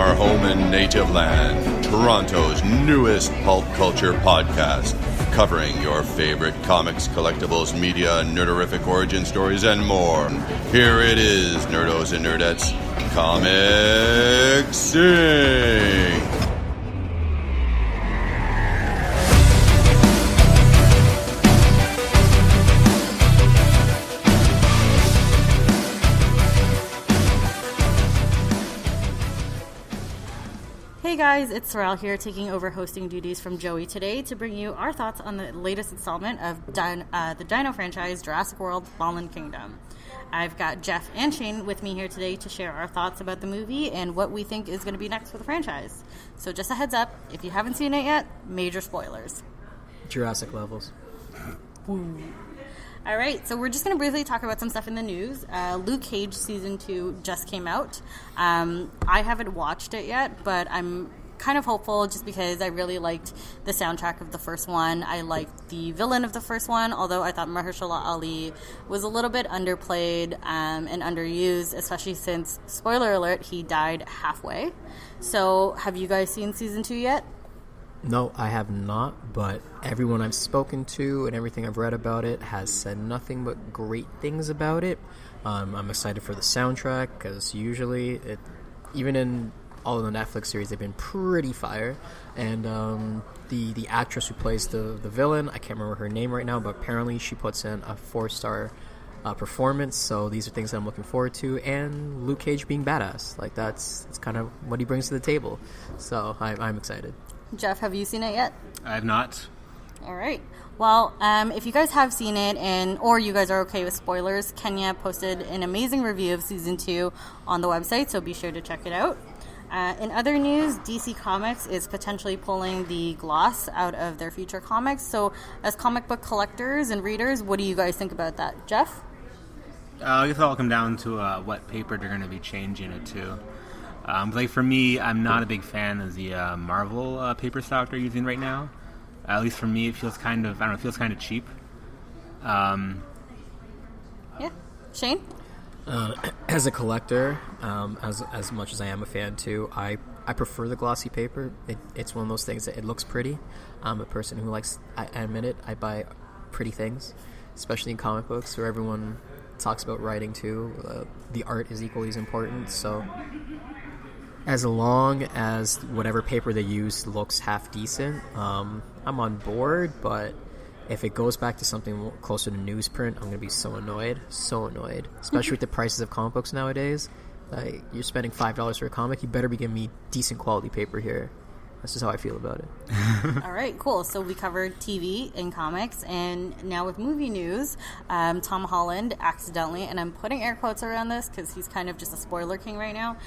our home and native land, Toronto's newest pulp culture podcast, covering your favorite comics, collectibles, media, nerderific origin stories, and more. Here it is, nerdos and nerdettes, Comic Sync. Hey guys, it's Cyrille here, taking over hosting duties from Joey today to bring you our thoughts on the latest installment of the Dino franchise, Jurassic World: Fallen Kingdom. I've got Jeff and Shane with me here today to share our thoughts about the movie and what we think is going to be next for the franchise. So just a heads up, if you haven't seen it yet, major spoilers. Jurassic levels. Woo. All right, so we're just going to briefly talk about some stuff in the news. Luke Cage Season 2 just came out. I haven't watched it yet, but I'm kind of hopeful just because I really liked the soundtrack of the first one. I liked the villain of the first one, although I thought Mahershala Ali was a little bit underplayed and underused, especially since, spoiler alert, he died halfway. So have you guys seen Season 2 yet? No, I have not, but everyone I've spoken to and everything I've read about it has said nothing but great things about it. I'm excited for the soundtrack, because usually, even in all of the Netflix series, they've been pretty fire. And the actress who plays the villain, I can't remember her name right now, but apparently she puts in a 4-star performance, so these are things that I'm looking forward to. And Luke Cage being badass, like that's kind of what he brings to the table, so I'm excited. Jeff, have you seen it yet? I have not. All right. Well, if you guys have seen it or you guys are okay with spoilers, Kenya posted an amazing review of Season 2 on the website, so be sure to check it out. In other news, DC Comics is potentially pulling the gloss out of their future comics. So as comic book collectors and readers, what do you guys think about that? Jeff? I guess it'll come down to what paper they're going to be changing it to. Like for me, I'm not a big fan of the Marvel paper stock they're using right now. At least for me, it feels kind of, it feels kind of cheap. Yeah. Shane? As a collector, as much as I am a fan too, I prefer the glossy paper. It's one of those things that it looks pretty. I'm a person who likes, I admit it, I buy pretty things, especially in comic books where everyone talks about writing too. The art is equally as important, so as long as whatever paper they use looks half decent, I'm on board. But if it goes back to something closer to newsprint, I'm going to be so annoyed, especially with the prices of comic books nowadays. Like, you're spending $5 for a comic, you better be giving me decent quality paper here. That's just how I feel about it. All right, cool. So we covered TV and comics, and now with movie news, Tom Holland accidentally, and I'm putting air quotes around this because he's kind of just a spoiler king right now,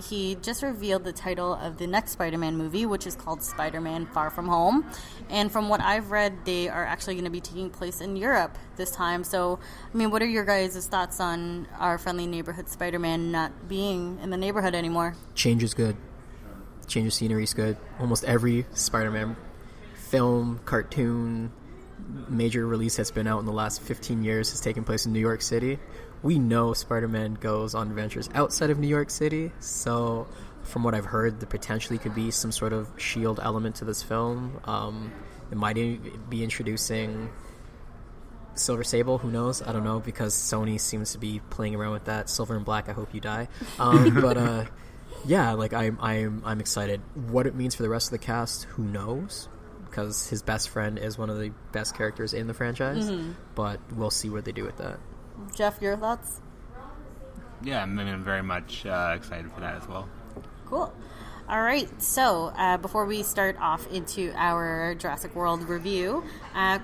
he just revealed the title of the next Spider-Man movie, which is called Spider-Man Far From Home. And from what I've read, they are actually going to be taking place in Europe this time. So, I mean, what are your guys' thoughts on our friendly neighborhood Spider-Man not being in the neighborhood anymore? Change is good. Change of scenery is good. Almost every Spider-Man film, cartoon, major release that's been out in the last 15 years has taken place in New York City. We know Spider-Man goes on adventures outside of New York City, so from what I've heard, there potentially could be some sort of S.H.I.E.L.D. element to this film. It might be introducing Silver Sable, who knows? I don't know, because Sony seems to be playing around with that. Silver and Black, I hope you die. Yeah, like I'm excited. What it means for the rest of the cast, who knows? Because his best friend is one of the best characters in the franchise. Mm-hmm. But we'll see what they do with that. Jeff, your thoughts? Yeah, I'm very much excited for that as well. Cool. All right, so before we start off into our Jurassic World review,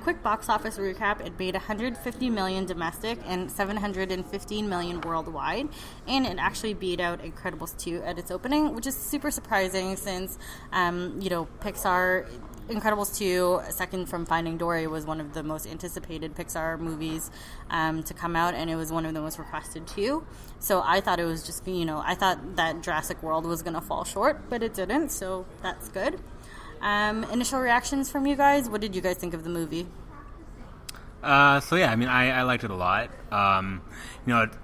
quick box office recap. It made $150 million domestic and $715 million worldwide, and it actually beat out Incredibles 2 at its opening, which is super surprising since, Pixar... Incredibles 2, second from Finding Dory, was one of the most anticipated Pixar movies to come out, and it was one of the most requested too. So I thought it was just, I thought that Jurassic World was going to fall short, but it didn't, so that's good. Initial reactions from you guys. What did you guys think of the movie? So yeah, I mean, I liked it a lot.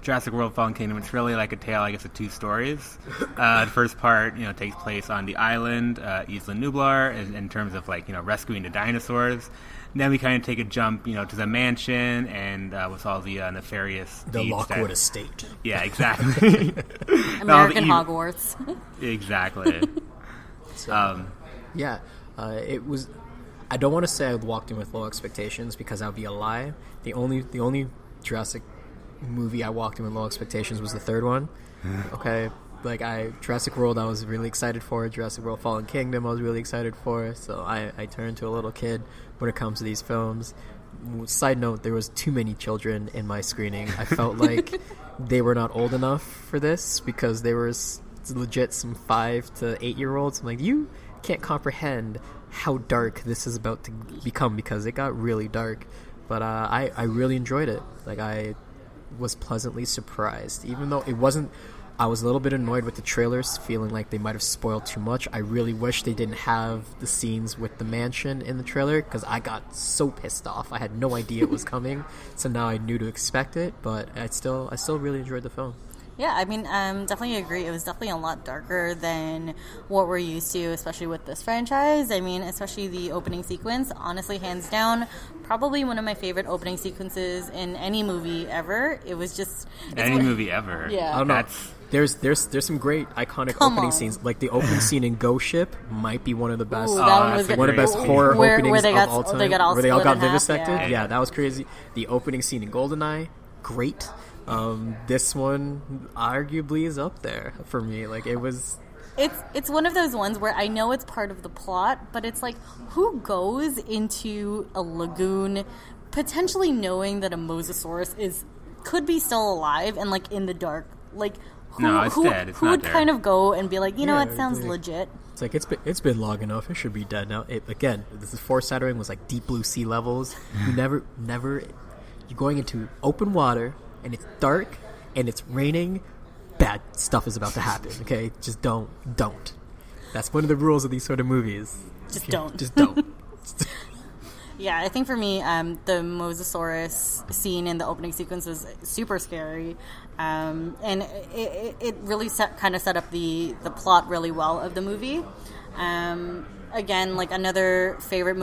Jurassic World: Fallen Kingdom. It's really like a tale, I guess, of two stories. The first part, takes place on the island, Isla Nublar, in terms of rescuing the dinosaurs. And then we kind of take a jump, to the mansion and with all the nefarious The deeds Lockwood Estate. Yeah, exactly. American Hogwarts. Exactly. It was. I don't want to say I walked in with low expectations because that would be a lie. The only Jurassic movie I walked in with low expectations was the third one. Okay, Jurassic World I was really excited for. Jurassic World: Fallen Kingdom I was really excited for. So I turned to a little kid when it comes to these films. Side note: there was too many children in my screening. I felt like they were not old enough for this because they were legit some 5 to 8 year olds. I'm like, you can't comprehend how dark this is about to become because it got really dark. But I really enjoyed it. I was pleasantly surprised, even though it wasn't. I was a little bit annoyed with the trailers, feeling like they might have spoiled too much. I really wish they didn't have the scenes with the mansion in the trailer because I got so pissed off. I had no idea it was coming, so now I knew to expect it. But I still really enjoyed the film. Yeah, I mean, definitely agree. It was definitely a lot darker than what we're used to, especially with this franchise. I mean, especially the opening sequence. Honestly, hands down, probably one of my favorite opening sequences in any movie ever. It was just... movie ever. Yeah. I don't know. There's some great iconic opening scenes. Like the opening scene in Ghost Ship might be one of the best. Ooh, that one was one of the best horror openings of all time. Where they all got vivisected. Yeah, that was crazy. The opening scene in GoldenEye, great. This one arguably is up there for me. It was... It's one of those ones where I know it's part of the plot, but it's like, who goes into a lagoon potentially knowing that a mosasaurus could be still alive and in the dark? Who dead. Who would kind of go and be like, it sounds legit? It's like it's been long enough. It should be dead now. This is foreshadowing was deep blue sea levels. You never you're going into open water and it's dark and it's raining. Bad stuff is about to happen. Okay, just don't. That's one of the rules of these sort of movies. Just don't. Yeah, I think for me, the Mosasaurus scene in the opening sequence was super scary, and it really kind of set up the plot really well of the movie. Again, another favorite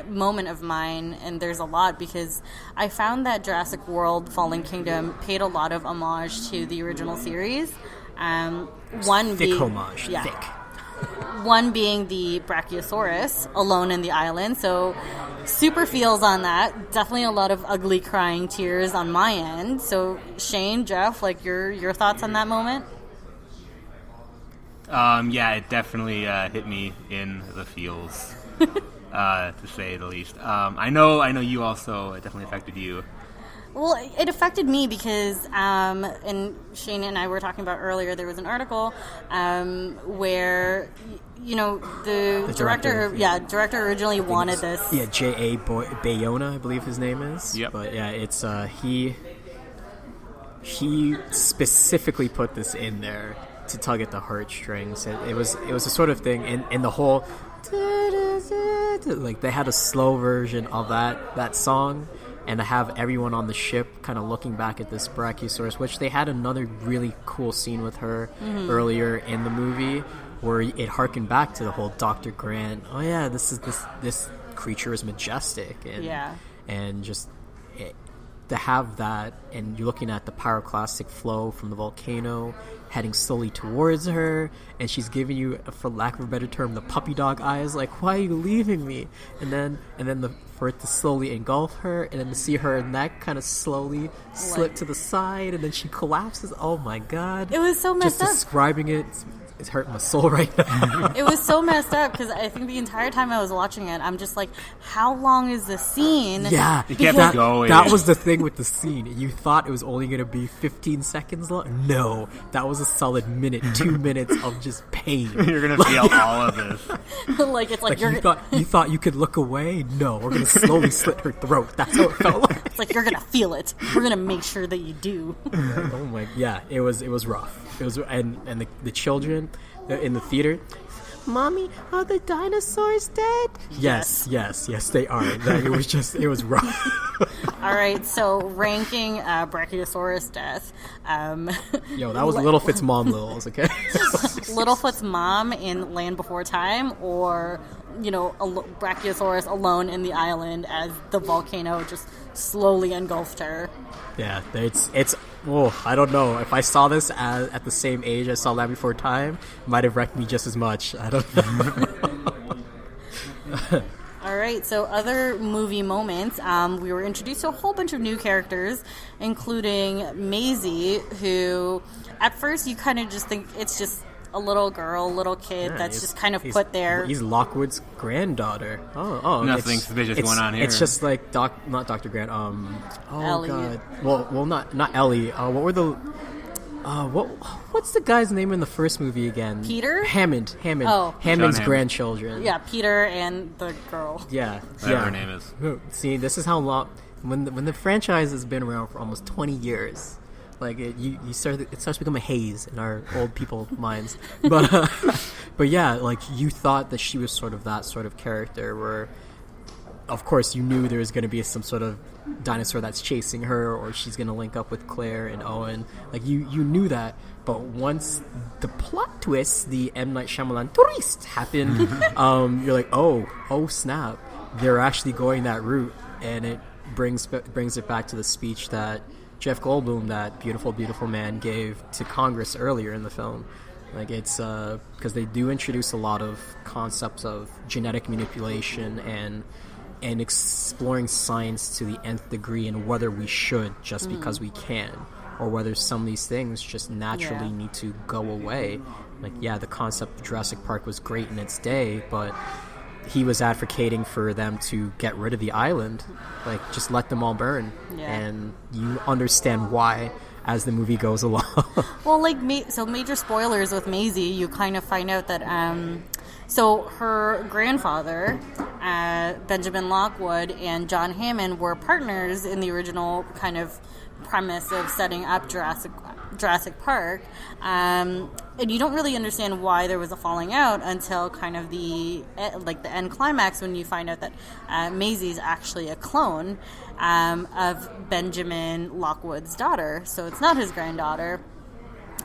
moment of mine, and there's a lot because I found that Jurassic World: Fallen Kingdom paid a lot of homage to the original series. Homage. Yeah. Thick. One being the Brachiosaurus alone in the island, so super feels on that. Definitely a lot of ugly crying tears on my end. So Shane, Jeff, your thoughts on that moment? Yeah, it definitely hit me in the feels, to say the least. I know you also, it definitely affected you. Well, it affected me because, and Shane and I were talking about earlier, there was an article where, the director originally wanted this. Yeah, J.A. Bayona, I believe his name is. Yep. But yeah, it's he specifically put this in there to tug at the heartstrings. It was a sort of thing in the whole they had a slow version of that song, and to have everyone on the ship kind of looking back at this Brachiosaurus, which they had another really cool scene with her earlier in the movie where it harkened back to the whole Dr. Grant. Oh yeah, this creature is majestic, and just to have that, and you're looking at the pyroclastic flow from the volcano heading slowly towards her, and she's giving you, for lack of a better term, the puppy dog eyes, why are you leaving me? And then for it to slowly engulf her, and then to see her neck kind of slowly slip to the side, and then she collapses. Oh my god! It was so messed up. Just describing it, it's hurting my soul right now. It was so messed up because I think the entire time I was watching it, I'm just like, how long is the scene? Yeah, it kept going. That was the thing with the scene. You thought it was only going to be 15 seconds long. No, that was a solid minute, 2 minutes of just pain. You're going to feel all of this. You thought you could look away? No, we're going to slowly slit her throat. That's how it felt like. It's like, you're going to feel it. We're going to make sure that you do. Oh my, yeah, it was rough. It was, and the children in the theater, Mommy, are the dinosaurs dead? Yes, they are. It was rough. All right, so ranking Brachiosaurus death. Yo, that was Littlefoot's mom, okay? Littlefoot's mom in Land Before Time, or Brachiosaurus alone in the island as the volcano just slowly engulfed her. Yeah, it's. I don't know. If I saw this at the same age I saw Land Before Time, it might have wrecked me just as much. I don't know. All right, so other movie moments. We were introduced to a whole bunch of new characters, including Maisie, who at first you kind of just think it's just a little girl, little kid that's just kind of put there. He's Lockwood's granddaughter. Oh, nothing suspicious going on here. It's just like not Dr. Grant. Ellie. God. Well, not Ellie. What were the? What's the guy's name in the first movie again? Peter? Hammond. Oh. Hammond's grandchildren. Yeah, Peter and the girl. Yeah. Whatever her name is. See, this is how long when the franchise has been around for almost 20 years. Like it starts to become a haze in our old people minds. But yeah, like you thought that she was sort of that sort of character where, of course, you knew there was going to be some sort of dinosaur that's chasing her, or she's going to link up with Claire and Owen. Like you knew that. But once the plot twist, the M. Night Shyamalan twist happened, you're like, oh snap, they're actually going that route, and it brings it back to the speech that Jeff Goldblum, that beautiful, beautiful man, gave to Congress earlier in the film. Like it's because they do introduce a lot of concepts of genetic manipulation and exploring science to the nth degree, and whether we should just because we can, or whether some of these things just naturally need to go away. Like, yeah, the concept of Jurassic Park was great in its day, but he was advocating for them to get rid of the island, like just let them all burn. And you understand why as the movie goes along. Well, like major spoilers with Maisie, you kind of find out that so her grandfather, Benjamin Lockwood, and John Hammond were partners in the original kind of premise of setting up Jurassic Park, and you don't really understand why there was a falling out until kind of the end climax, when you find out that Maisie's actually a clone of Benjamin Lockwood's daughter, so it's not his granddaughter.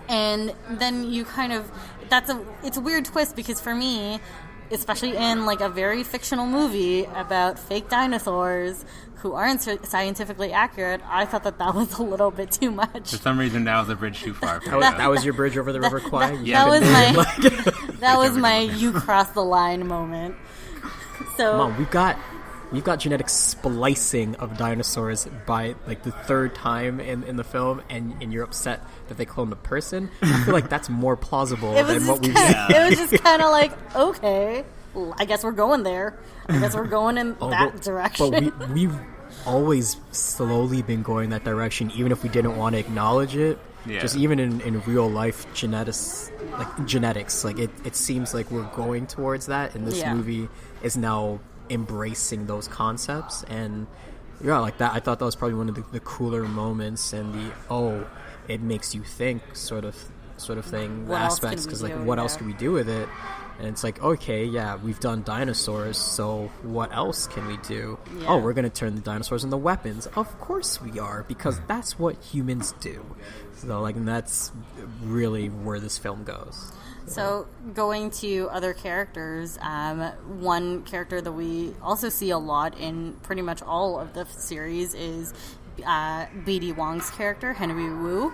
And then you kind of it's a weird twist, because for me, especially in like a very fictional movie about fake dinosaurs who aren't scientifically accurate, I thought that was a little bit too much. For some reason, that was a bridge too far. That was your bridge over the River Kwai? That was my you crossed the line moment. So Mom, we've got genetic splicing of dinosaurs by like the third time in the film, and you're upset that they cloned a person. I feel like that's more plausible than what we've seen. It was just kind of like, okay, I guess we're going there. I guess we're going in that direction. But we've always slowly been going that direction, even if we didn't want to acknowledge it. Yeah. Just even in real life genetics, like it seems like we're going towards that, and this movie is now embracing those concepts. And like that, I thought that was probably one of the cooler moments, and it makes you think sort of thing, what aspects, because like what else can we do with it? And it's like, okay, yeah, we've done dinosaurs, so what else can we do? Yeah. We're going to turn the dinosaurs into weapons. Of course we are, because that's what humans do. So, like, and that's really where this film goes. So, going to other characters, one character that we also see a lot in pretty much all of the series is B.D. Wong's character, Henry Wu.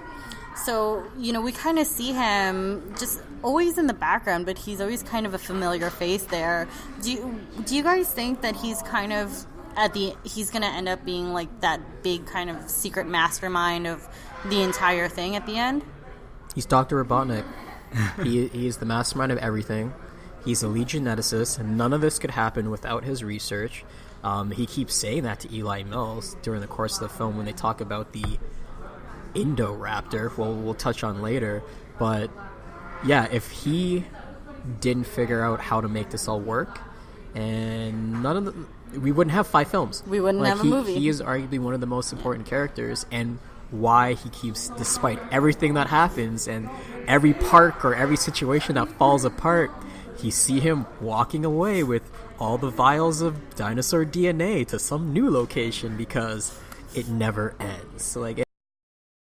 So, we kind of see him just always in the background, but he's always kind of a familiar face there. Do you guys think that he's kind of he's going to end up being like that big kind of secret mastermind of the entire thing at the end? He's Dr. Robotnik. He is the mastermind of everything. He's a lead geneticist, and none of this could happen without his research. He keeps saying that to Eli Mills during the course of the film when they talk about the Indoraptor. We'll touch on later, but yeah, if he didn't figure out how to make this all work, and we wouldn't have 5 films. We wouldn't have a movie. He is arguably one of the most important characters, and why he keeps, despite everything that happens and every park or every situation that falls apart, you see him walking away with all the vials of dinosaur DNA to some new location because it never ends. Like,